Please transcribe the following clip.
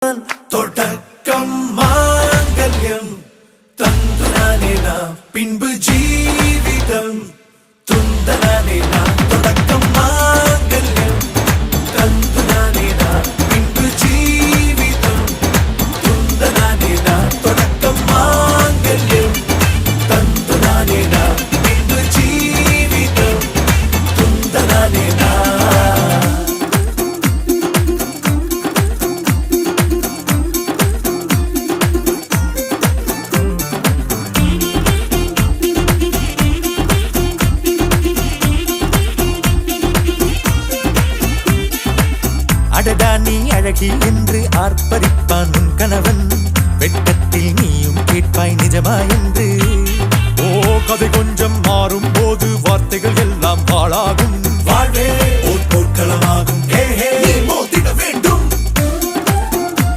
நான் தொடக்கம் மாங்கல்யம் தந்தனானே நான் பின்பு ஜீவிதம் துந்தனானே நான் தொடக்கம் மாங்கல்யம் தந்தனானே நான் பின்பு ஜீவிதம் துந்தனானே நான் தொடக்கம் மாங்கல்யம் தந்தனானே நான் பின்பு ஜீவிதம் துந்தனானே நான் அடடா நீ அழகி என்று ஆர்ப்பரிப்பான் உன் கணவன் வெட்கத்தில் நீயும் கேட்பாய் நிஜமா என்று ஓ கதை கொஞ்சம் மாறும் போது வார்த்தைகள் எல்லாம் பாழாகும் வாழ்வே போர்க்களம்